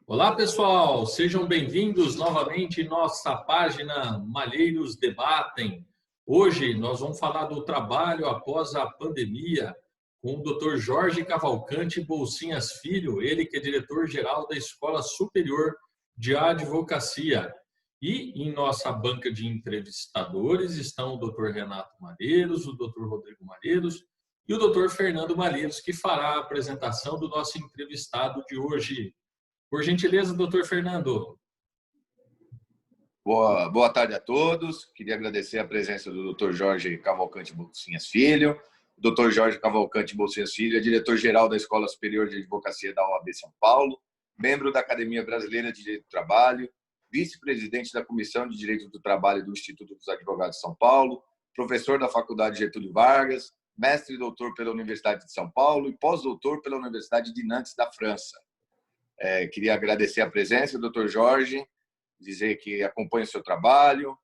Olá, pessoal! Sejam bem-vindos novamente em nossa página Malheiros Debatem. Hoje nós vamos falar do trabalho após a pandemia com o Dr. Jorge Cavalcante Bolsinhas Filho, ele que é diretor-geral da Escola Superior de Advocacia. E em nossa banca de entrevistadores estão o Dr. Renato Malheiros, o Dr. Rodrigo Malheiros e o Dr. Fernando Malheiros, que fará a apresentação do nosso entrevistado de hoje. Por gentileza, doutor Fernando. Boa tarde a todos. Queria agradecer a presença do Dr. Jorge Cavalcante Bolsinhas Filho. O Dr. Jorge Cavalcante Bolsinhas Filho é diretor-geral da Escola Superior de Advocacia da OAB São Paulo, membro da Academia Brasileira de Direito do Trabalho, vice-presidente da Comissão de Direito do Trabalho do Instituto dos Advogados de São Paulo, professor da Faculdade Getúlio Vargas, mestre e doutor pela Universidade de São Paulo e pós-doutor pela Universidade de Nantes, da França. Queria agradecer a presença do Dr. Jorge, dizer que acompanho o seu trabalho,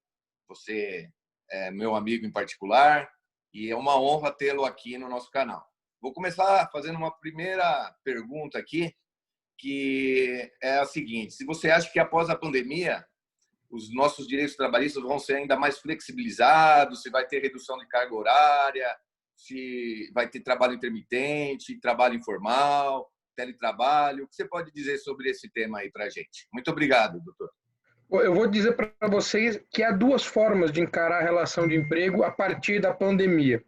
você é meu amigo em particular e é uma honra tê-lo aqui no nosso canal. Vou começar fazendo uma primeira pergunta aqui, que é a seguinte: se você acha que após a pandemia os nossos direitos trabalhistas vão ser ainda mais flexibilizados, se vai ter redução de carga horária, se vai ter trabalho intermitente, trabalho informal, teletrabalho. O que você pode dizer sobre esse tema aí para a gente? Muito obrigado, doutor. Eu vou dizer para vocês que há duas formas de encarar a relação de emprego a partir da pandemia.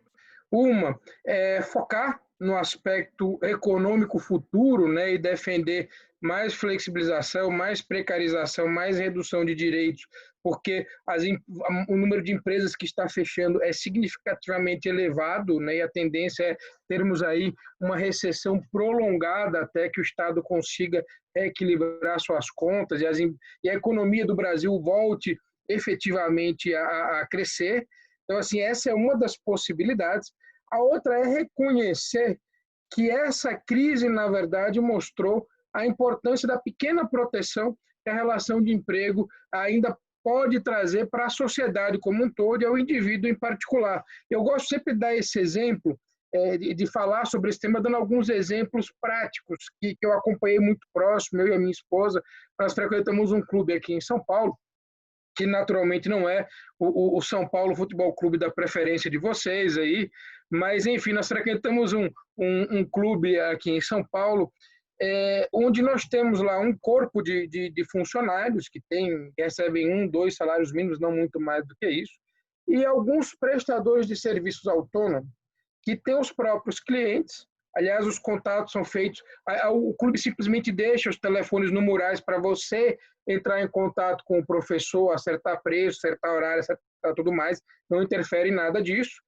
Uma é focar no aspecto econômico futuro, né, e defender mais flexibilização, mais precarização, mais redução de direitos, porque o número de empresas que está fechando é significativamente elevado, né, e a tendência é termos aí uma recessão prolongada até que o Estado consiga equilibrar suas contas e a economia do Brasil volte efetivamente a crescer. Então, assim, essa é uma das possibilidades. A outra é reconhecer que essa crise, na verdade, mostrou a importância da pequena proteção que a relação de emprego ainda pode trazer para a sociedade como um todo e ao indivíduo em particular. Eu gosto sempre de dar esse exemplo, de falar sobre esse tema, dando alguns exemplos práticos que eu acompanhei muito próximo, eu e a minha esposa. Nós frequentamos um clube aqui em São Paulo, que naturalmente não é o São Paulo Futebol Clube da preferência de vocês aí, mas enfim, nós frequentamos um clube aqui em São Paulo, onde nós temos lá um corpo de funcionários que recebem 2 salários mínimos, não muito mais do que isso, e alguns prestadores de serviços autônomos que têm os próprios clientes. Aliás, os contatos são feitos, o clube simplesmente deixa os telefones no murais para você entrar em contato com o professor, acertar preço, acertar horário, acertar tudo mais, não interfere em nada disso.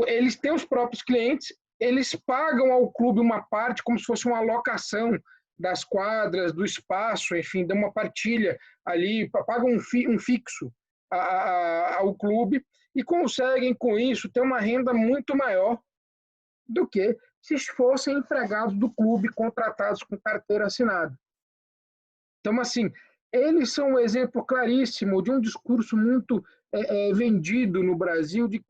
Eles têm os próprios clientes, eles pagam ao clube uma parte como se fosse uma alocação das quadras, do espaço, enfim, dão uma partilha ali, pagam um fixo ao clube e conseguem, com isso, ter uma renda muito maior do que se fossem empregados do clube contratados com carteira assinada. Então, assim, eles são um exemplo claríssimo de um discurso muito vendido no Brasil de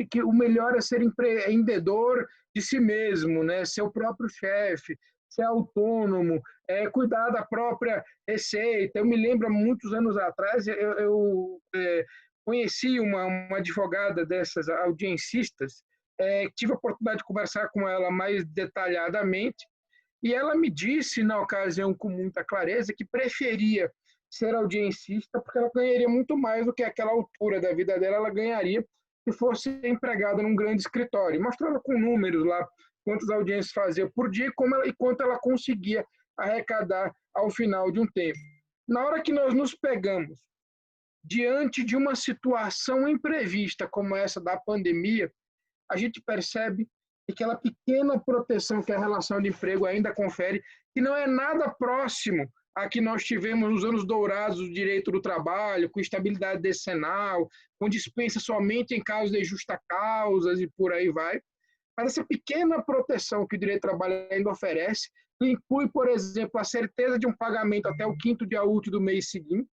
que o melhor é ser empreendedor de si mesmo, né? Ser o próprio chefe, ser autônomo, cuidar da própria receita. Eu me lembro, há muitos anos atrás, eu conheci uma advogada dessas audiencistas, tive a oportunidade de conversar com ela mais detalhadamente, e ela me disse, na ocasião, com muita clareza, que preferia ser audiencista porque ela ganharia muito mais do que aquela altura da vida dela ela ganharia se fosse empregada num grande escritório. Mostrando com números lá quantas audiências fazia por dia e quanto ela conseguia arrecadar ao final de um tempo. Na hora que nós nos pegamos diante de uma situação imprevista como essa da pandemia, a gente percebe que aquela pequena proteção que a relação de emprego ainda confere, que não é nada próximo a que nós tivemos nos anos dourados do direito do trabalho, com estabilidade decenal, com dispensa somente em casos de justa causa e por aí vai. Mas essa pequena proteção que o direito do trabalho ainda oferece, que inclui, por exemplo, a certeza de um pagamento até o 5º dia útil do mês seguinte,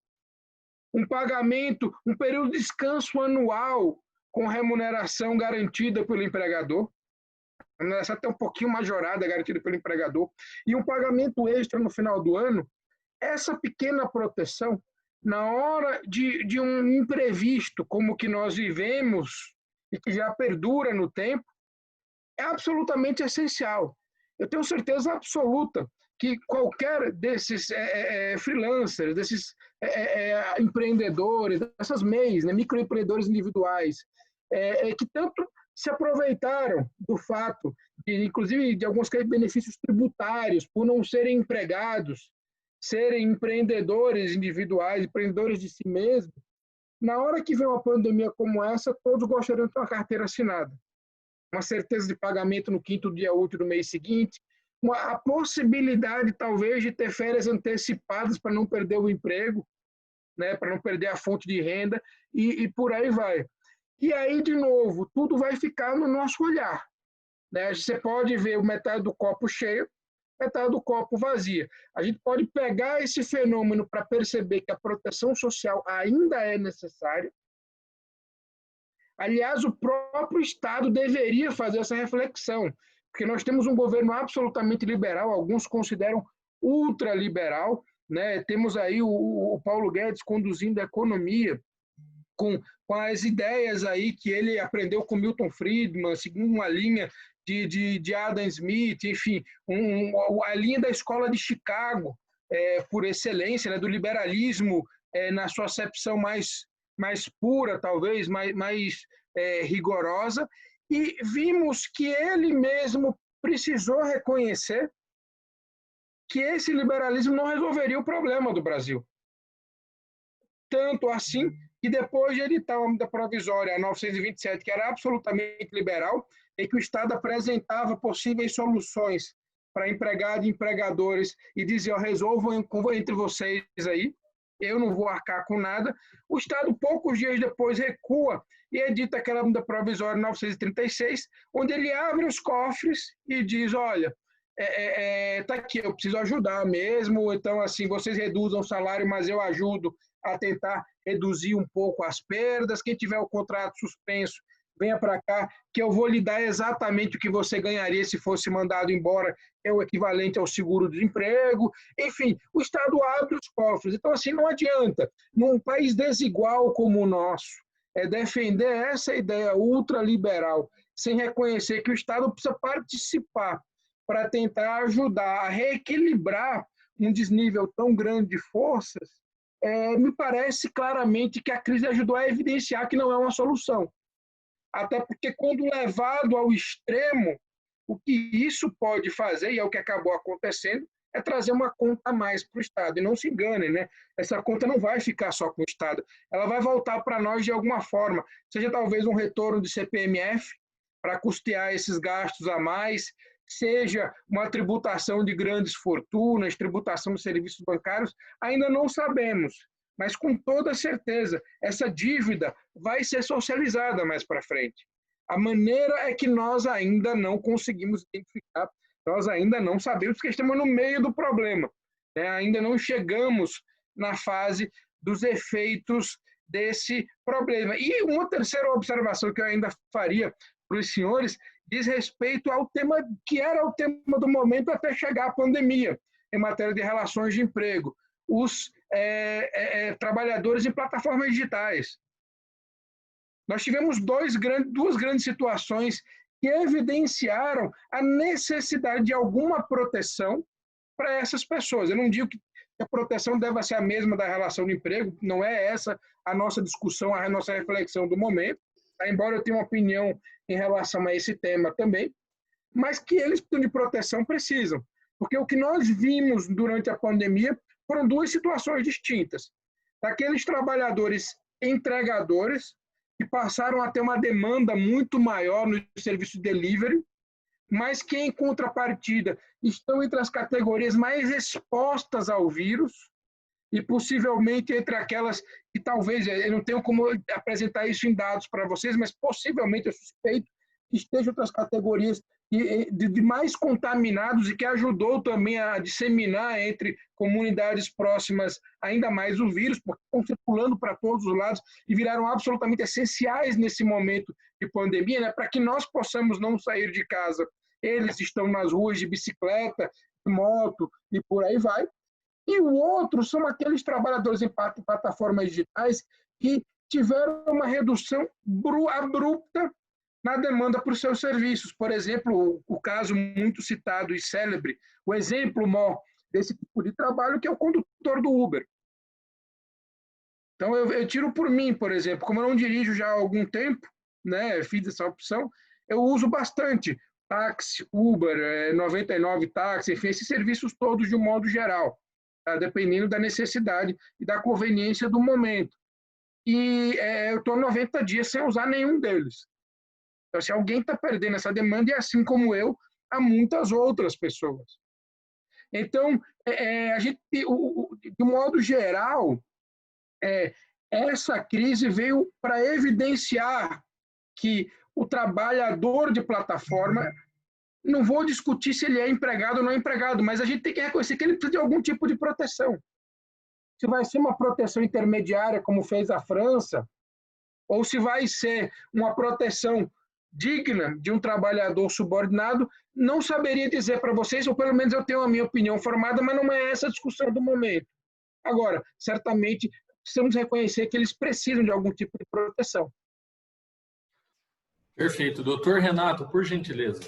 um pagamento, um período de descanso anual com remuneração garantida pelo empregador, remuneração até um pouquinho majorada, garantida pelo empregador, e um pagamento extra no final do ano, essa pequena proteção, na hora de um imprevisto como o que nós vivemos e que já perdura no tempo, é absolutamente essencial. Eu tenho certeza absoluta que qualquer desses freelancers, desses empreendedores, dessas MEIs, né, microempreendedores individuais, que tanto se aproveitaram do fato, inclusive de alguns benefícios tributários, por não serem empregados, serem empreendedores individuais, empreendedores de si mesmos, na hora que vem uma pandemia como essa, todos gostariam de ter uma carteira assinada, uma certeza de pagamento no 5º dia útil do mês seguinte, a possibilidade, talvez, de ter férias antecipadas para não perder o emprego, né, para não perder a fonte de renda, e por aí vai. E aí, de novo, tudo vai ficar no nosso olhar, né? Você pode ver metade do copo cheio, metade do copo vazio. A gente pode pegar esse fenômeno para perceber que a proteção social ainda é necessária. Aliás, o próprio Estado deveria fazer essa reflexão, porque nós temos um governo absolutamente liberal, alguns consideram ultraliberal, né? Temos aí o Paulo Guedes conduzindo a economia com as ideias aí que ele aprendeu com Milton Friedman, seguindo uma linha de Adam Smith, enfim, a linha da escola de Chicago, por excelência, né, do liberalismo na sua acepção mais pura, talvez, mais rigorosa, e vimos que ele mesmo precisou reconhecer que esse liberalismo não resolveria o problema do Brasil. Tanto assim que depois de editar a medida provisória 927, que era absolutamente liberal, e que o Estado apresentava possíveis soluções para empregados e empregadores e dizia, resolvam entre vocês aí, eu não vou arcar com nada, o Estado, poucos dias depois, recua e edita aquela medida provisória 936, onde ele abre os cofres e diz, olha, tá aqui, eu preciso ajudar mesmo, então, assim, vocês reduzam o salário, mas eu ajudo a tentar reduzir um pouco as perdas, quem tiver o contrato suspenso, venha para cá, que eu vou lhe dar exatamente o que você ganharia se fosse mandado embora, é o equivalente ao seguro-desemprego. Enfim, o Estado abre os cofres. Então, assim, não adianta, num país desigual como o nosso, defender essa ideia ultraliberal, sem reconhecer que o Estado precisa participar para tentar ajudar a reequilibrar um desnível tão grande de forças, me parece claramente que a crise ajudou a evidenciar que não é uma solução. Até porque, quando levado ao extremo, o que isso pode fazer, e é o que acabou acontecendo, é trazer uma conta a mais para o Estado. E não se enganem, né? Essa conta não vai ficar só com o Estado. Ela vai voltar para nós de alguma forma, seja talvez um retorno de CPMF para custear esses gastos a mais, seja uma tributação de grandes fortunas, tributação de serviços bancários, ainda não sabemos. Mas, com toda certeza, essa dívida vai ser socializada mais para frente. A maneira é que nós ainda não conseguimos identificar, nós ainda não sabemos, porque estamos no meio do problema, né? Ainda não chegamos na fase dos efeitos desse problema. E uma terceira observação que eu ainda faria para os senhores diz respeito ao tema que era o tema do momento até chegar a pandemia, em matéria de relações de emprego. Os trabalhadores em plataformas digitais. Nós tivemos duas grandes situações que evidenciaram a necessidade de alguma proteção para essas pessoas. Eu não digo que a proteção deva ser a mesma da relação de emprego, não é essa a nossa discussão, a nossa reflexão do momento, embora eu tenha uma opinião em relação a esse tema também, mas que eles de proteção precisam. Porque o que nós vimos durante a pandemia foram duas situações distintas. Daqueles trabalhadores entregadores, que passaram a ter uma demanda muito maior no serviço de delivery, mas que, em contrapartida, estão entre as categorias mais expostas ao vírus e, possivelmente, entre aquelas que talvez, eu não tenho como apresentar isso em dados para vocês, mas possivelmente eu suspeito que estejam outras categorias de mais contaminados e que ajudou também a disseminar entre comunidades próximas ainda mais o vírus, porque estão circulando para todos os lados e viraram absolutamente essenciais nesse momento de pandemia, né, para que nós possamos não sair de casa. Eles estão nas ruas de bicicleta, de moto e por aí vai. E o outro são aqueles trabalhadores em plataformas digitais que tiveram uma redução abrupta na demanda por seus serviços. Por exemplo, o caso muito citado e célebre, o exemplo maior desse tipo de trabalho, que é o condutor do Uber. Então, eu tiro por mim, por exemplo, como eu não dirijo já há algum tempo, né, fiz essa opção, eu uso bastante táxi, Uber, 99 táxi, enfim, esses serviços todos de um modo geral, tá? Dependendo da necessidade e da conveniência do momento. E eu estou 90 dias sem usar nenhum deles. Então, se alguém está perdendo essa demanda, e assim como eu, há muitas outras pessoas. Então, a gente, de modo geral, essa crise veio para evidenciar que o trabalhador de plataforma, não vou discutir se ele é empregado ou não é empregado, mas a gente tem que reconhecer que ele precisa de algum tipo de proteção. Se vai ser uma proteção intermediária, como fez a França, ou se vai ser uma proteção digna de um trabalhador subordinado, não saberia dizer para vocês, ou pelo menos eu tenho a minha opinião formada, mas não é essa a discussão do momento. Agora, certamente, precisamos reconhecer que eles precisam de algum tipo de proteção. Perfeito. Doutor Renato, por gentileza.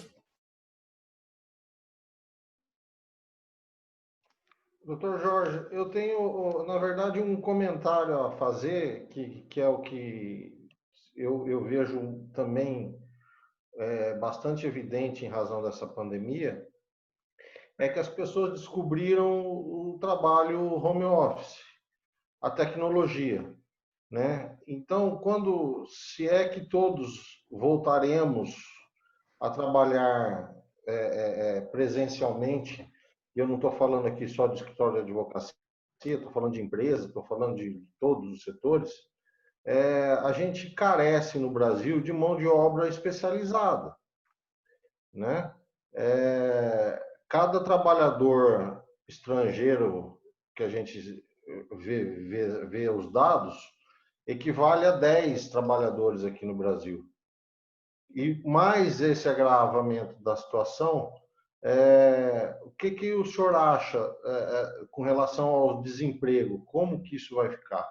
Doutor Jorge, eu tenho, na verdade, um comentário a fazer, que é o que eu vejo também bastante evidente em razão dessa pandemia, é que as pessoas descobriram o trabalho home office, a tecnologia, né? Então, se é que todos voltaremos a trabalhar presencialmente, e eu não estou falando aqui só de escritório de advocacia, estou falando de empresa, estou falando de todos os setores, a gente carece no Brasil de mão de obra especializada, né? Cada trabalhador estrangeiro que a gente vê os dados equivale a 10 trabalhadores aqui no Brasil. E mais esse agravamento da situação, o que o senhor acha com relação ao desemprego? Como que isso vai ficar,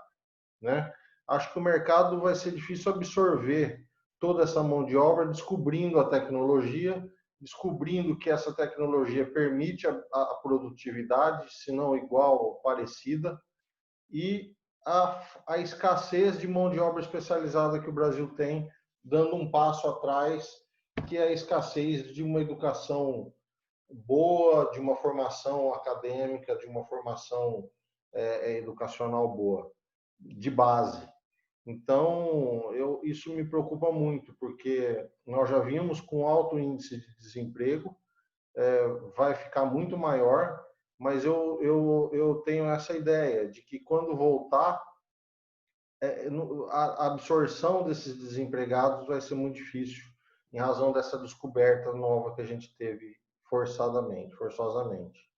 né? Acho que o mercado vai ser difícil absorver toda essa mão de obra, descobrindo a tecnologia, descobrindo que essa tecnologia permite a produtividade, se não igual ou parecida, e a escassez de mão de obra especializada que o Brasil tem, dando um passo atrás, que é a escassez de uma educação boa, de uma formação acadêmica, de uma formação educacional boa, de base. Então, isso me preocupa muito, porque nós já vimos com alto índice de desemprego, vai ficar muito maior, mas eu tenho essa ideia de que quando voltar, a absorção desses desempregados vai ser muito difícil, em razão dessa descoberta nova que a gente teve forçosamente.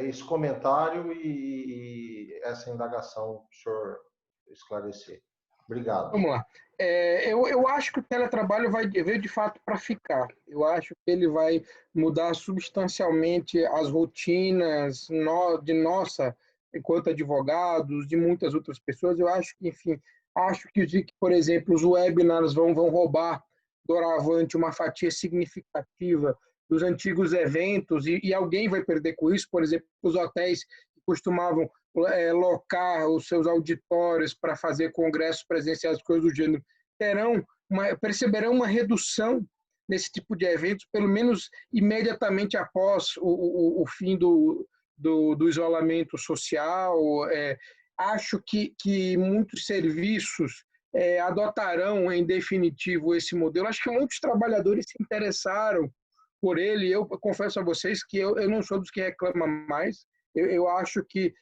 Esse comentário e essa indagação para o senhor esclarecer. Obrigado. Vamos lá. Eu acho que o teletrabalho veio de fato para ficar. Eu acho que ele vai mudar substancialmente as rotinas de nossa, enquanto advogados, de muitas outras pessoas. Eu acho que, enfim, por exemplo, os webinars vão roubar doravante uma fatia significativa dos antigos eventos e alguém vai perder com isso. Por exemplo, os hotéis que costumavam locar os seus auditórios para fazer congressos presenciais, coisas do gênero, perceberão uma redução nesse tipo de eventos, pelo menos imediatamente após o fim do isolamento social. Acho que muitos serviços adotarão, em definitivo, esse modelo. Acho que muitos trabalhadores se interessaram por ele. Eu confesso a vocês que eu não sou dos que reclamam mais. Eu acho que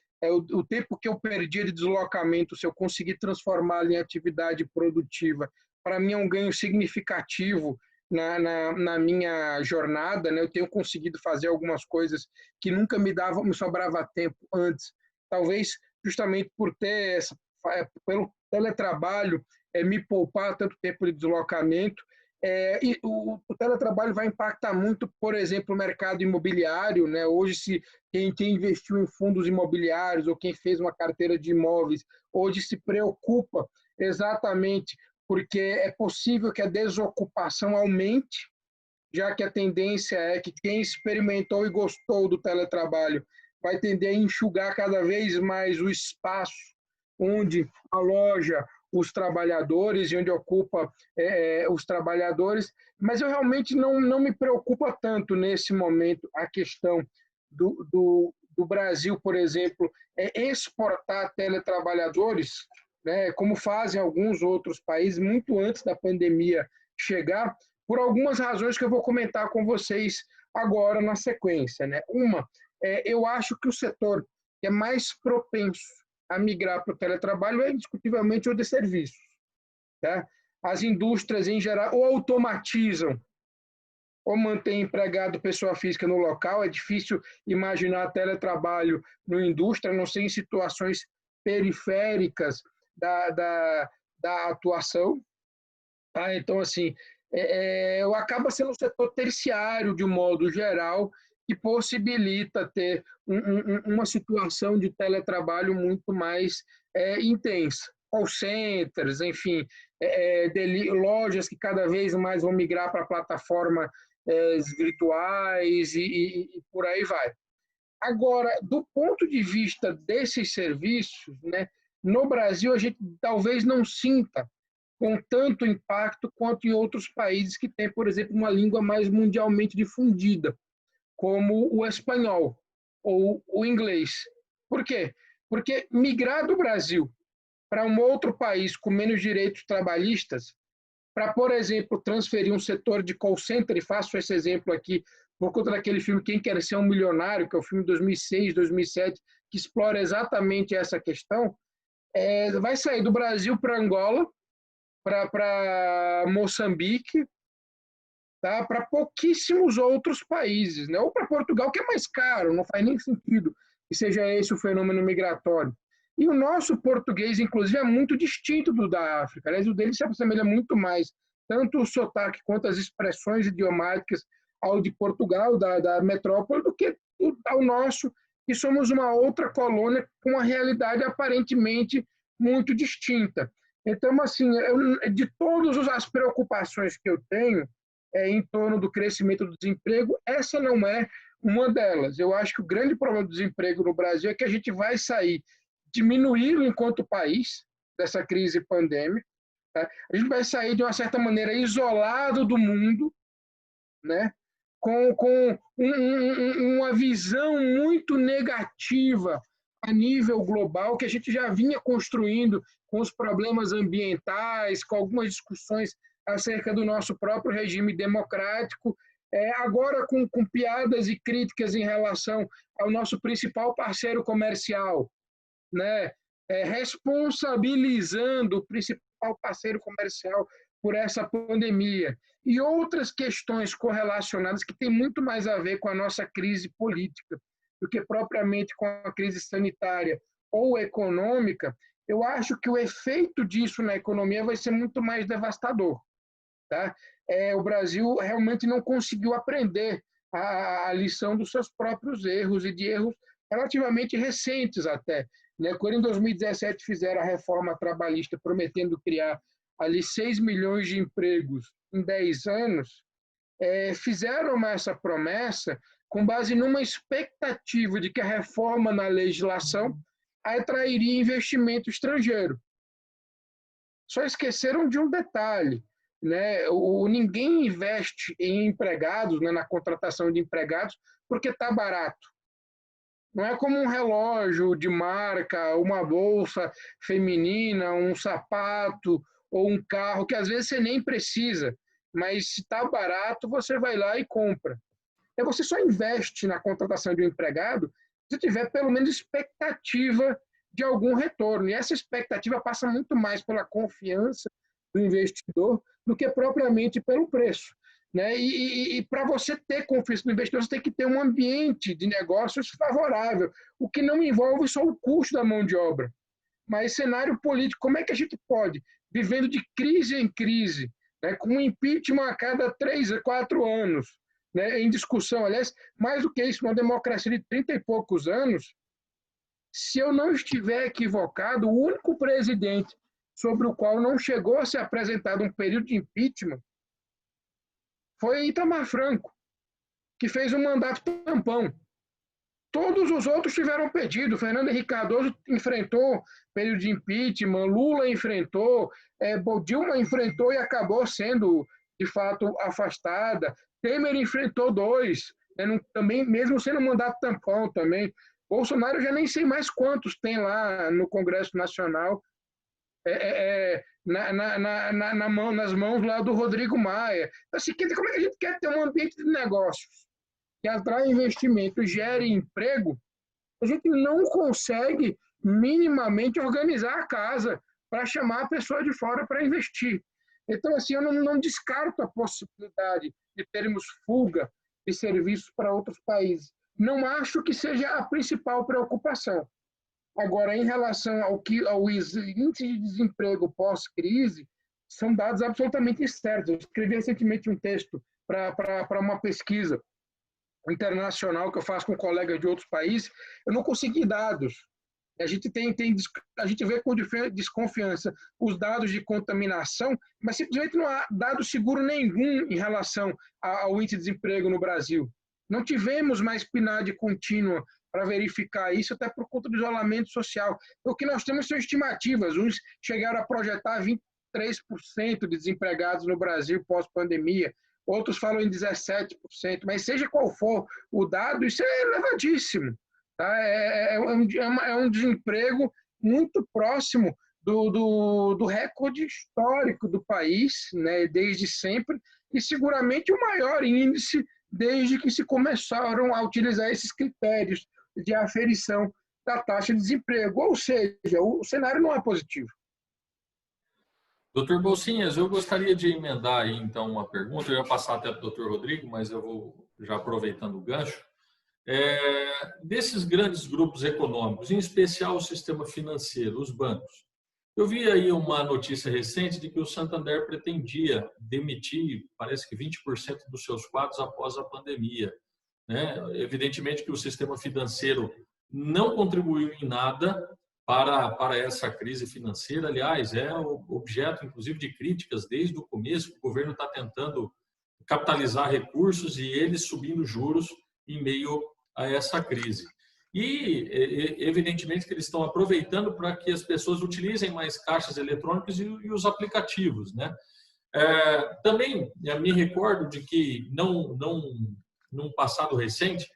o tempo que eu perdi de deslocamento, se eu conseguir transformá-lo em atividade produtiva, para mim é um ganho significativo na minha jornada, né? Eu tenho conseguido fazer algumas coisas que nunca me sobrava tempo antes. Talvez justamente pelo teletrabalho, me poupar tanto tempo de deslocamento E o teletrabalho vai impactar muito, por exemplo, o mercado imobiliário, né? Hoje, se quem investiu em fundos imobiliários ou quem fez uma carteira de imóveis, hoje se preocupa exatamente porque é possível que a desocupação aumente, já que a tendência é que quem experimentou e gostou do teletrabalho vai tender a enxugar cada vez mais o espaço onde aloja os trabalhadores e onde ocupa os trabalhadores, mas eu realmente não me preocupa tanto nesse momento a questão do Brasil, por exemplo, exportar teletrabalhadores, né, como fazem alguns outros países, muito antes da pandemia chegar, por algumas razões que eu vou comentar com vocês agora na sequência. Né? Uma, eu acho que o setor que é mais propenso a migrar para o teletrabalho é indiscutivelmente o de serviços. Tá? As indústrias, em geral, ou automatizam ou mantém empregado pessoa física no local. É difícil imaginar teletrabalho na indústria, a não ser em situações periféricas da atuação. Tá? Então, assim, acaba sendo um setor terciário, de um modo geral, que possibilita ter uma situação de teletrabalho muito mais intensa. Call centers, enfim, lojas que cada vez mais vão migrar para plataformas virtuais e por aí vai. Agora, do ponto de vista desses serviços, né, no Brasil a gente talvez não sinta com tanto impacto quanto em outros países que têm, por exemplo, uma língua mais mundialmente difundida, como o espanhol ou o inglês. Por quê? Porque migrar do Brasil para um outro país com menos direitos trabalhistas, para, por exemplo, transferir um setor de call center, e faço esse exemplo aqui por conta daquele filme Quem Quer Ser um Milionário, que é o filme de 2006, 2007, que explora exatamente essa questão, vai sair do Brasil para Angola, para Moçambique, tá? Para pouquíssimos outros países, né? Ou para Portugal, que é mais caro, não faz nem sentido que seja esse o fenômeno migratório. E o nosso português, inclusive, é muito distinto do da África. Aliás, o dele se assemelha muito mais, tanto o sotaque quanto as expressões idiomáticas ao de Portugal, da metrópole, do que ao nosso, que somos uma outra colônia com uma realidade aparentemente muito distinta. Então, assim, de todas as preocupações que eu tenho em torno do crescimento do desemprego, essa não é uma delas. Eu acho que o grande problema do desemprego no Brasil é que a gente vai sair diminuído enquanto país dessa crise pandêmica. Tá? A gente vai sair, de uma certa maneira, isolado do mundo, né? com uma visão muito negativa a nível global, que a gente já vinha construindo com os problemas ambientais, com algumas discussões acerca do nosso próprio regime democrático, agora com piadas e críticas em relação ao nosso principal parceiro comercial, né? Responsabilizando o principal parceiro comercial por essa pandemia, e outras questões correlacionadas que têm muito mais a ver com a nossa crise política do que propriamente com a crise sanitária ou econômica. Eu acho que o efeito disso na economia vai ser muito mais devastador. Tá? O Brasil realmente não conseguiu aprender a lição dos seus próprios erros, e de erros relativamente recentes até. Né? Quando em 2017 fizeram a reforma trabalhista prometendo criar ali 6 milhões de empregos em 10 anos, fizeram essa promessa com base numa expectativa de que a reforma na legislação atrairia investimento estrangeiro. Só esqueceram de um detalhe, né? Ninguém investe em empregados, né, na contratação de empregados, porque está barato. Não é como um relógio de marca, uma bolsa feminina, um sapato ou um carro, que às vezes você nem precisa, mas se está barato, você vai lá e compra. Você só investe na contratação de um empregado se tiver pelo menos expectativa de algum retorno. E essa expectativa passa muito mais pela confiança do investidor do que propriamente pelo preço. Né? E para você ter confiança no investidor, você tem que ter um ambiente de negócios favorável, o que não envolve só o custo da mão de obra. Mas cenário político, como é que a gente pode, vivendo de crise em crise, né, com impeachment a cada 3 a 4 anos, né, em discussão. Aliás, mais do que isso, uma democracia de 30 e poucos anos, se eu não estiver equivocado, o único presidente sobre o qual não chegou a ser apresentado um período de impeachment foi Itamar Franco, que fez um mandato tampão. Todos os outros tiveram pedido. Fernando Henrique Cardoso enfrentou período de impeachment, Lula enfrentou, Dilma enfrentou e acabou sendo, de fato, afastada. Temer enfrentou 2, também, mesmo sendo mandato tampão também. Bolsonaro, eu já nem sei mais quantos tem lá no Congresso Nacional, nas mãos lá do Rodrigo Maia. Assim, como é que a gente quer ter um ambiente de negócios que atrai investimento, gere emprego, a gente não consegue minimamente organizar a casa para chamar a pessoa de fora para investir. Então, assim, eu não descarto a possibilidade de termos fuga de serviços para outros países. Não acho que seja a principal preocupação. Agora, em relação ao índice de desemprego pós-crise, são dados absolutamente incertos. Eu escrevi recentemente um texto para uma pesquisa internacional que eu faço com colegas de outros países, eu não consegui dados. A gente vê com desconfiança os dados de contaminação, mas simplesmente não há dado seguro nenhum em relação ao índice de desemprego no Brasil. Não tivemos mais PNAD contínua para verificar isso, até por conta do isolamento social. O que nós temos são estimativas. Uns chegaram a projetar 23% de desempregados no Brasil pós-pandemia, outros falam em 17%, mas seja qual for o dado, isso é elevadíssimo. Tá? É um desemprego muito próximo do recorde histórico do país, né, desde sempre, e seguramente o maior índice desde que se começaram a utilizar esses critérios de aferição da taxa de desemprego. Ou seja, o cenário não é positivo. Doutor Bolsinhas, eu gostaria de emendar aí, então, uma pergunta. Eu ia passar até para o doutor Rodrigo, mas eu vou já aproveitando o gancho. Desses grandes grupos econômicos, em especial o sistema financeiro, os bancos, eu vi aí uma notícia recente de que o Santander pretendia demitir, parece que 20% dos seus quadros após a pandemia, né? Evidentemente que o sistema financeiro não contribuiu em nada para essa crise financeira. Aliás, é objeto, inclusive, de críticas desde o começo. O governo está tentando capitalizar recursos e eles subindo juros em meio a essa crise. E, evidentemente, que eles estão aproveitando para que as pessoas utilizem mais caixas eletrônicas e os aplicativos, né? Também me recordo de que, num passado recente,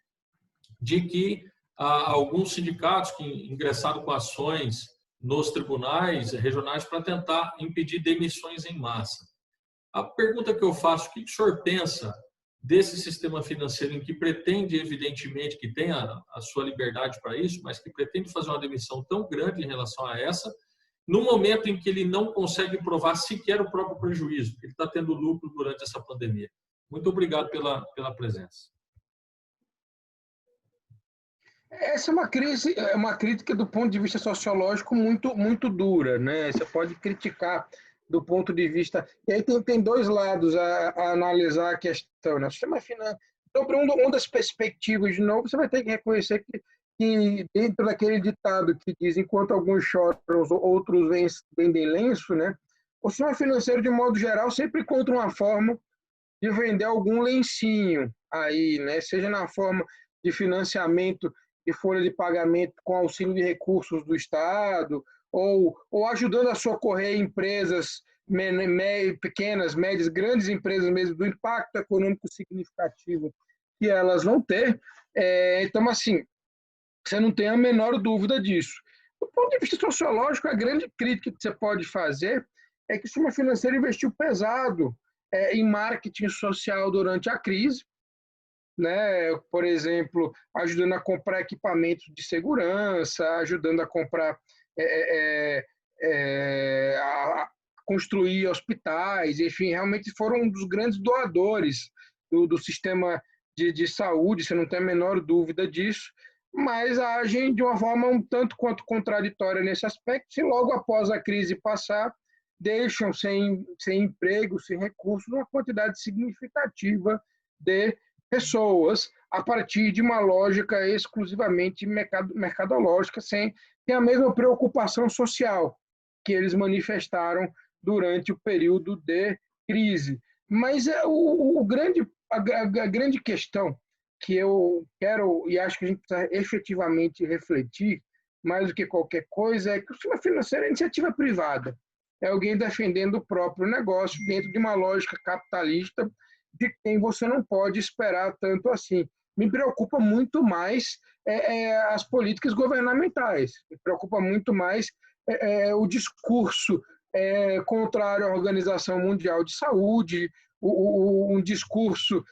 de que alguns sindicatos que ingressaram com ações nos tribunais regionais para tentar impedir demissões em massa. A pergunta que eu faço, o que o senhor pensa desse sistema financeiro em que pretende, evidentemente, que tenha a sua liberdade para isso, mas que pretende fazer uma demissão tão grande em relação a essa, no momento em que ele não consegue provar sequer o próprio prejuízo, que ele está tendo lucro durante essa pandemia? Muito obrigado pela presença. Essa é uma crítica do ponto de vista sociológico muito dura, né? Você pode criticar do ponto de vista... E aí tem 2 lados a analisar a questão, né? O sistema financeiro... Então, para uma das perspectivas, de novo, você vai ter que reconhecer que dentro daquele ditado que diz enquanto alguns choram, outros vendem lenço, né? O sistema financeiro, de modo geral, sempre encontra uma forma de vender algum lencinho aí, né? Seja na forma de financiamento de folha de pagamento com auxílio de recursos do Estado, ou ajudando a socorrer empresas pequenas, médias, grandes empresas mesmo, do impacto econômico significativo que elas vão ter. Então, assim, você não tem a menor dúvida disso. Do ponto de vista sociológico, a grande crítica que você pode fazer é que o sistema financeiro investiu pesado em marketing social durante a crise, né? Por exemplo, ajudando a comprar equipamentos de segurança, ajudando a comprar, a construir hospitais, enfim, realmente foram um dos grandes doadores do sistema de saúde, você não tem a menor dúvida disso, mas agem de uma forma um tanto quanto contraditória nesse aspecto. Se logo após a crise passar, deixam sem emprego, sem recursos, uma quantidade significativa de pessoas a partir de uma lógica exclusivamente mercadológica, sem a mesma preocupação social que eles manifestaram durante o período de crise. Mas a grande questão que eu quero e acho que a gente precisa efetivamente refletir, mais do que qualquer coisa, é que o sistema financeiro é iniciativa privada. É alguém defendendo o próprio negócio dentro de uma lógica capitalista de quem você não pode esperar tanto assim. Me preocupa muito mais as políticas governamentais, me preocupa muito mais o discurso contrário à Organização Mundial de Saúde, um discurso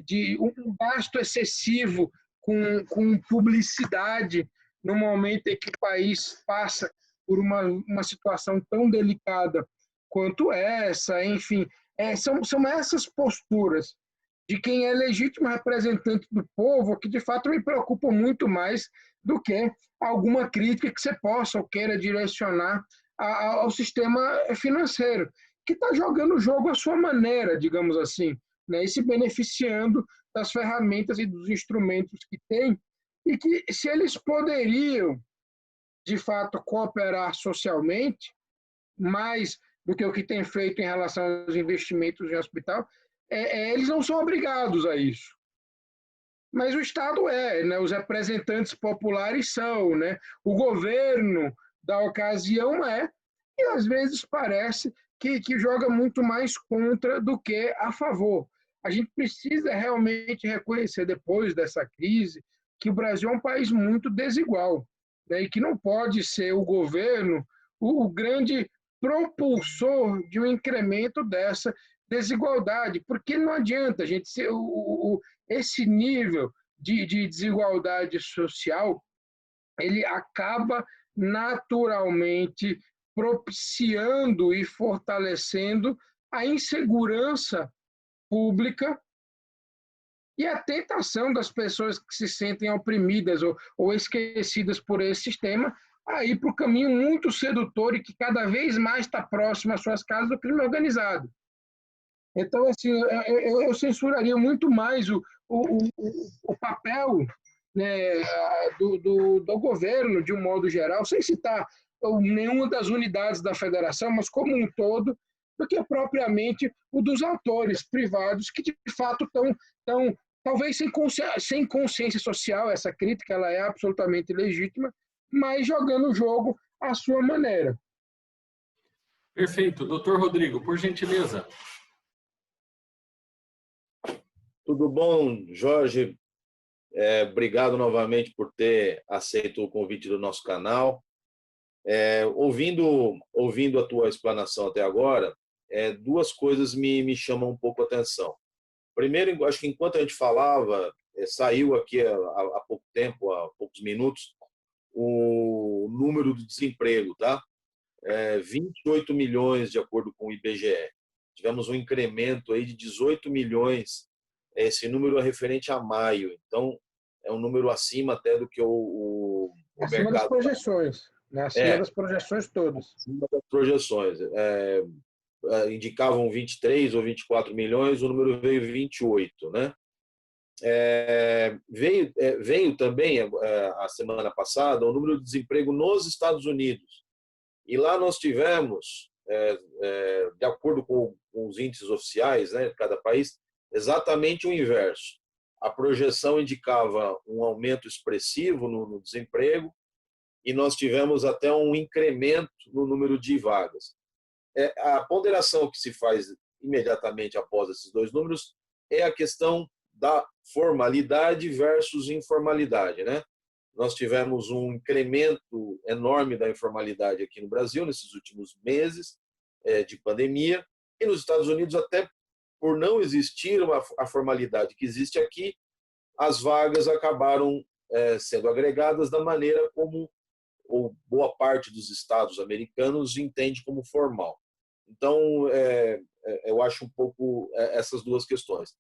de um gasto excessivo com publicidade no momento em que o país passa por uma situação tão delicada quanto essa, enfim, são essas posturas de quem é legítimo representante do povo que, de fato, me preocupam muito mais do que alguma crítica que você possa ou queira direcionar ao sistema financeiro, que está jogando o jogo à sua maneira, digamos assim, né, e se beneficiando das ferramentas e dos instrumentos que tem, e que, se eles poderiam, de fato, cooperar socialmente, mais do que o que tem feito em relação aos investimentos em hospital, eles não são obrigados a isso. Mas o Estado né? Os representantes populares são, né? O governo da ocasião e às vezes parece que joga muito mais contra do que a favor. A gente precisa realmente reconhecer, depois dessa crise, que o Brasil é um país muito desigual, né? E que não pode ser o governo o grande propulsor de um incremento dessa desigualdade, porque não adianta, gente, esse nível de desigualdade social, ele acaba naturalmente propiciando e fortalecendo a insegurança pública e a tentação das pessoas que se sentem oprimidas ou esquecidas por esse sistema a ir para o caminho muito sedutor e que cada vez mais está próximo às suas casas do crime organizado. Então, assim, eu censuraria muito mais o papel, né, do governo, de um modo geral, sem citar nenhuma das unidades da federação, mas como um todo, do que propriamente o dos autores privados, que de fato estão talvez sem consciência social. Essa crítica ela é absolutamente legítima, mas jogando o jogo à sua maneira. Perfeito. Doutor Rodrigo, por gentileza. Tudo bom, Jorge? Obrigado novamente por ter aceito o convite do nosso canal. Ouvindo a tua explanação até agora, duas coisas me chamam um pouco a atenção. Primeiro, acho que enquanto a gente falava, saiu aqui há pouco tempo, há poucos minutos, o número do desemprego, tá? 28 milhões, de acordo com o IBGE. Tivemos um incremento aí de 18 milhões. Esse número é referente a maio, então é um número acima até do que o acima mercado... das projeções, né? Acima das projeções todas. Acima das projeções. Indicavam 23 ou 24 milhões, o número veio 28, né? Veio também, a semana passada, o número de desemprego nos Estados Unidos. E lá nós tivemos, de acordo com os índices oficiais, né, de cada país, exatamente o inverso. A projeção indicava um aumento expressivo no desemprego e nós tivemos até um incremento no número de vagas. A ponderação que se faz imediatamente após esses dois números é a questão da formalidade versus informalidade, né? Nós tivemos um incremento enorme da informalidade aqui no Brasil nesses últimos meses de pandemia, e nos Estados Unidos, até por não existir a formalidade que existe aqui, as vagas acabaram sendo agregadas da maneira como ou boa parte dos estados americanos entende como formal. Então, eu acho um pouco essas duas questões.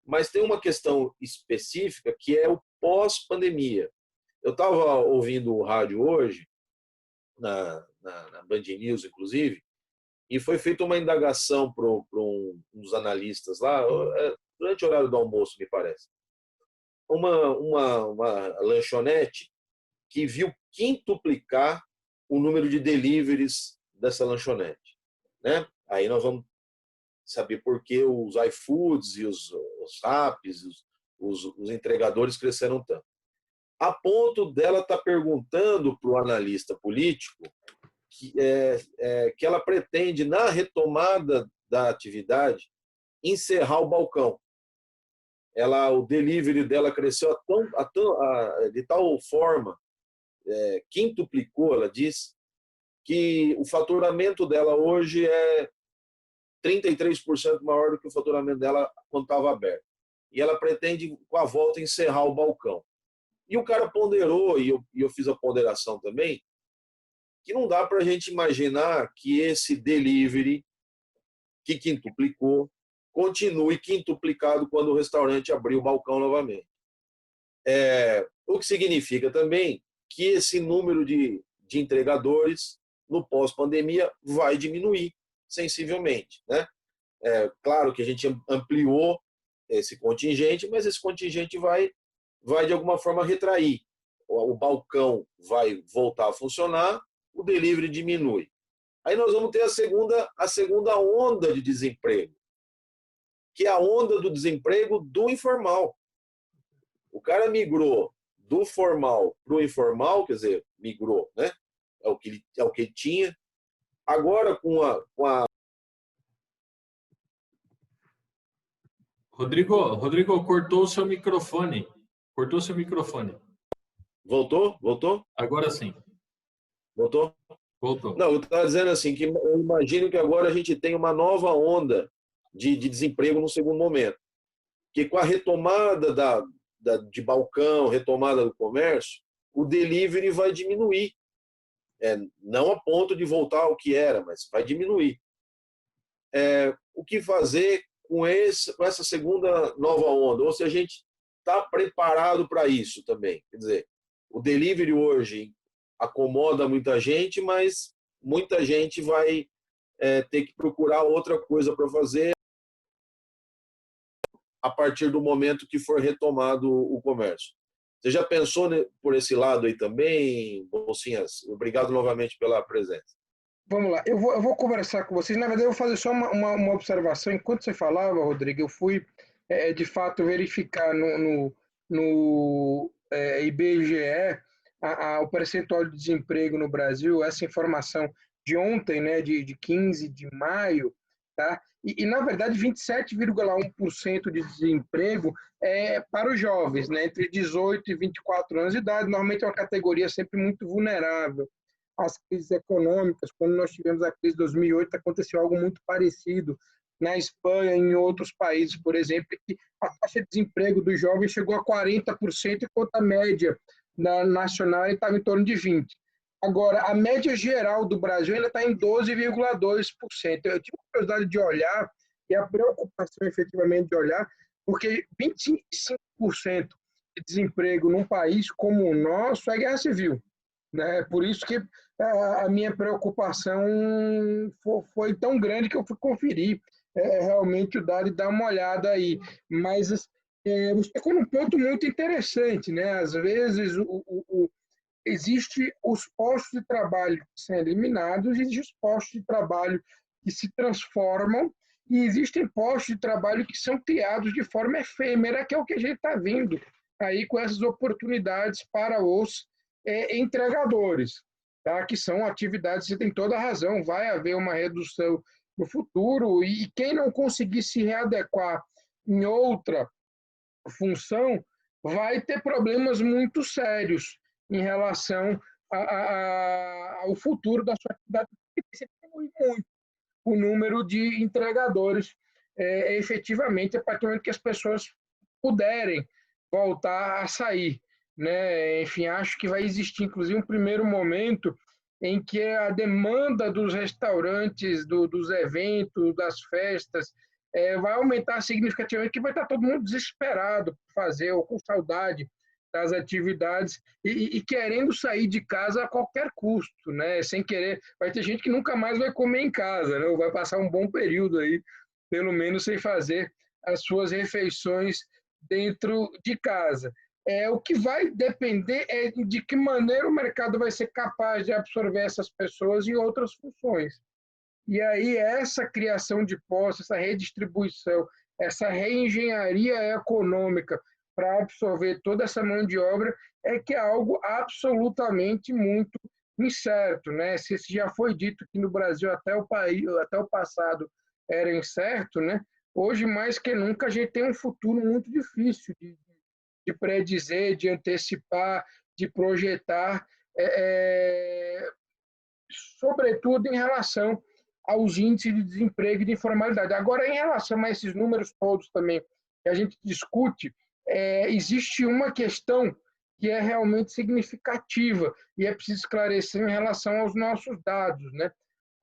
Mas tem uma questão específica que é o pós-pandemia. Eu estava ouvindo o rádio hoje, na Band News, inclusive, e foi feita uma indagação para um dos analistas lá, durante o horário do almoço, me parece. Uma lanchonete que viu quintuplicar o número de deliveries dessa lanchonete, né? Aí nós vamos saber por que os iFoods e os Raps, os entregadores cresceram tanto. A ponto dela estar perguntando para o analista político que ela pretende, na retomada da atividade, encerrar o balcão. O delivery dela cresceu de tal forma, quintuplicou, ela diz, que o faturamento dela hoje é 33% maior do que o faturamento dela quando estava aberto. E ela pretende, com a volta, encerrar o balcão. E o cara ponderou, e eu fiz a ponderação também, que não dá para a gente imaginar que esse delivery, que quintuplicou, continue quintuplicado quando o restaurante abrir o balcão novamente. O que significa também que esse número de entregadores no pós-pandemia vai diminuir sensivelmente, né? Claro que a gente ampliou esse contingente, mas esse contingente vai de alguma forma retrair. O balcão vai voltar a funcionar, o delivery diminui. Aí nós vamos ter a segunda onda de desemprego, que é a onda do desemprego do informal. O cara migrou do formal para o informal, quer dizer, migrou, né? É o que ele tinha. Agora, com a... Rodrigo, cortou o seu microfone. Cortou seu microfone. Voltou? Voltou? Agora sim. Voltou? Voltou. Não, eu estava dizendo assim, que eu imagino que agora a gente tem uma nova onda de desemprego no segundo momento. Que com a retomada de balcão, retomada do comércio, o delivery vai diminuir. Não a ponto de voltar ao que era, mas vai diminuir. O que fazer com essa segunda nova onda? Ou se a gente está preparado para isso também. Quer dizer, o delivery hoje acomoda muita gente, mas muita gente vai ter que procurar outra coisa para fazer a partir do momento que for retomado o comércio. Você já pensou por esse lado aí também, Bolsinhas? Obrigado novamente pela presença. Vamos lá, eu vou conversar com vocês. Na verdade, eu vou fazer só uma observação. Enquanto você falava, Rodrigo, eu fui, de fato, verificar no IBGE o percentual de desemprego no Brasil, essa informação de ontem, né, de 15 de maio, tá? E na verdade, 27,1% de desemprego é para os jovens, né, entre 18 e 24 anos de idade. Normalmente é uma categoria sempre muito vulnerável às crises econômicas. Quando nós tivemos a crise de 2008, aconteceu algo muito parecido na Espanha e em outros países, por exemplo, que a taxa de desemprego dos jovens chegou a 40%, enquanto a média nacional estava em torno de 20%. Agora, a média geral do Brasil ainda está em 12,2%. Eu tive a curiosidade de olhar, e a preocupação efetivamente de olhar, porque 25% de desemprego num país como o nosso é guerra civil, né? Por isso que a minha preocupação foi tão grande que eu fui conferir realmente o dado e dar uma olhada aí. Mas você tocou num ponto muito interessante, né? Às vezes existe os postos de trabalho que são eliminados, existem os postos de trabalho que se transformam e existem postos de trabalho que são criados de forma efêmera, que é o que a gente está vendo aí com essas oportunidades para os entregadores, tá? Que são atividades, você tem toda a razão, vai haver uma redução no futuro e quem não conseguir se readequar em outra função vai ter problemas muito sérios em relação ao futuro da sua atividade. Você diminui muito o número de entregadores efetivamente a partir do momento que as pessoas puderem voltar a sair, né? Enfim, acho que vai existir, inclusive, um primeiro momento em que a demanda dos restaurantes, dos eventos, das festas, vai aumentar significativamente, que vai estar todo mundo desesperado por fazer, ou com saudade das atividades e querendo sair de casa a qualquer custo, né? Sem querer. Vai ter gente que nunca mais vai comer em casa, né? Ou vai passar um bom período aí, pelo menos sem fazer as suas refeições dentro de casa. O que vai depender é de que maneira o mercado vai ser capaz de absorver essas pessoas em outras funções. E aí essa criação de postos, essa redistribuição, essa reengenharia econômica para absorver toda essa mão de obra é que é algo absolutamente muito incerto, né? Se já foi dito que no Brasil até o passado era incerto, né? Hoje mais que nunca a gente tem um futuro muito difícil de predizer, de antecipar, de projetar, sobretudo em relação aos índices de desemprego e de informalidade. Agora, em relação a esses números todos também que a gente discute, existe uma questão que é realmente significativa e é preciso esclarecer em relação aos nossos dados, né?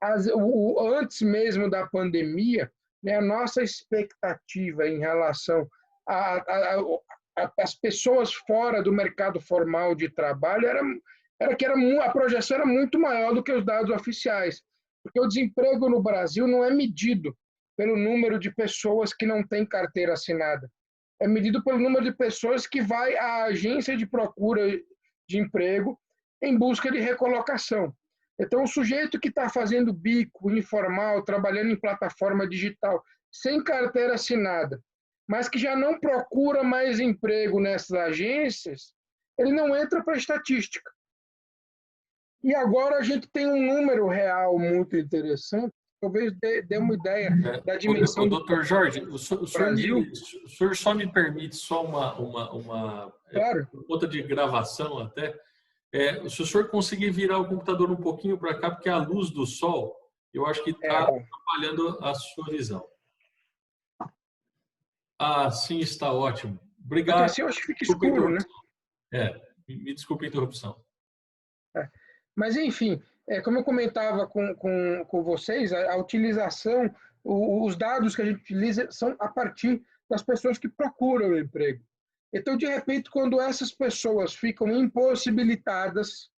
Antes mesmo da pandemia, né, a nossa expectativa em relação às pessoas fora do mercado formal de trabalho era que a projeção era muito maior do que os dados oficiais. Porque o desemprego no Brasil não é medido pelo número de pessoas que não têm carteira assinada. É medido pelo número de pessoas que vai à agência de procura de emprego em busca de recolocação. Então, o sujeito que está fazendo bico informal, trabalhando em plataforma digital, sem carteira assinada, mas que já não procura mais emprego nessas agências, ele não entra para a estatística. E agora a gente tem um número real muito interessante, talvez dê uma ideia da dimensão do Doutor Jorge, o senhor só me permite só claro. Por conta de gravação até, se o senhor conseguir virar o computador um pouquinho para cá, porque a luz do sol, eu acho que está atrapalhando a sua visão. Sim, está ótimo. Obrigado. Porque assim eu acho que fica escuro, né? Me desculpe a interrupção. Mas, enfim, como eu comentava com vocês, a utilização, os dados que a gente utiliza são a partir das pessoas que procuram emprego. Então, de repente, quando essas pessoas ficam impossibilitadas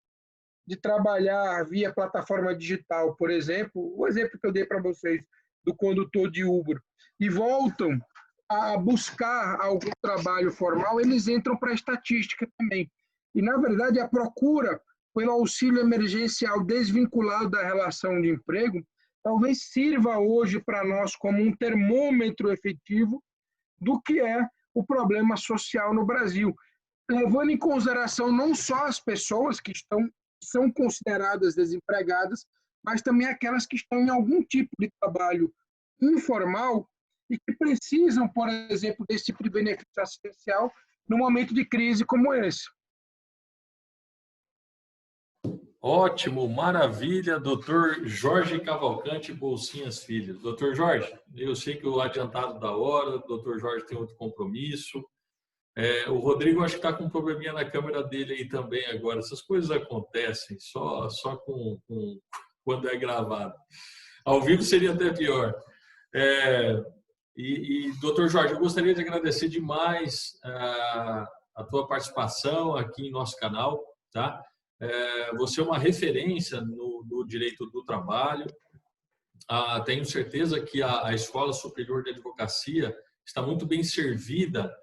de trabalhar via plataforma digital, por exemplo, o exemplo que eu dei para vocês do condutor de Uber, e voltam a buscar algum trabalho formal, eles entram para a estatística também. E, na verdade, a procura pelo auxílio emergencial desvinculado da relação de emprego, talvez sirva hoje para nós como um termômetro efetivo do que é o problema social no Brasil, levando em consideração não só as pessoas que são consideradas desempregadas, mas também aquelas que estão em algum tipo de trabalho informal e que precisam, por exemplo, desse tipo de benefício assistencial num momento de crise como esse. Ótimo, maravilha, doutor Jorge Cavalcante Bolsinhas Filho. Doutor Jorge, eu sei que o adiantado da hora, o doutor Jorge tem outro compromisso. O Rodrigo acho que está com um probleminha na câmera dele aí também agora. Essas coisas acontecem só quando é gravado. Ao vivo seria até pior. Doutor Jorge, eu gostaria de agradecer demais a tua participação aqui em nosso canal, tá? Você é uma referência no direito do trabalho. Tenho certeza que a Escola Superior de Advocacia está muito bem servida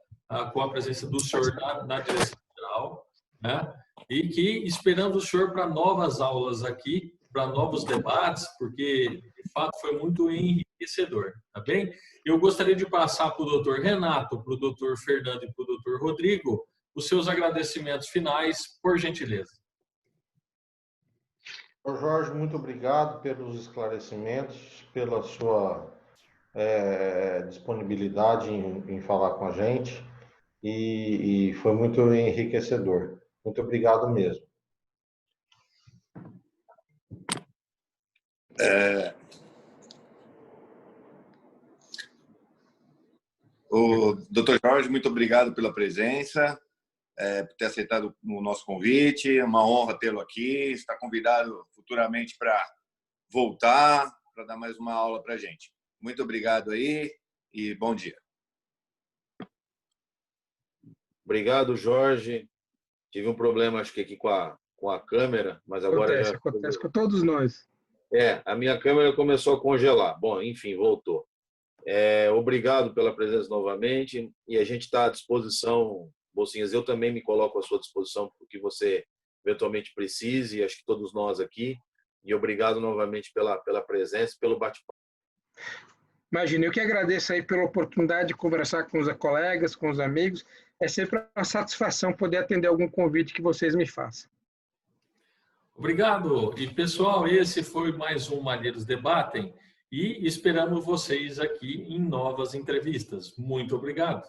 com a presença do senhor na direção geral, né? E que esperamos o senhor para novas aulas aqui, para novos debates, porque de fato foi muito enriquecedor, tá bem? Eu gostaria de passar para o doutor Renato, para o doutor Fernando e para o doutor Rodrigo os seus agradecimentos finais, por gentileza. Jorge, muito obrigado pelos esclarecimentos, pela sua disponibilidade em falar com a gente e foi muito enriquecedor. Muito obrigado mesmo. O doutor Jorge, muito obrigado pela presença, por ter aceitado o nosso convite. É uma honra tê-lo aqui. Está convidado futuramente para voltar, para dar mais uma aula para a gente. Muito obrigado aí e bom dia. Obrigado, Jorge. Tive um problema, acho que aqui com a câmera, mas agora acontece com todos nós. A minha câmera começou a congelar. Bom, enfim, voltou. Obrigado pela presença novamente e a gente está à disposição, Bolsinhas. Eu também me coloco à sua disposição para o que você eventualmente precise, acho que todos nós aqui. E obrigado novamente pela presença e pelo bate-papo. Imagina, eu que agradeço aí pela oportunidade de conversar com os colegas, com os amigos. É sempre uma satisfação poder atender algum convite que vocês me façam. Obrigado. E, pessoal, esse foi mais um Malheiros Debatem e esperamos vocês aqui em novas entrevistas. Muito obrigado.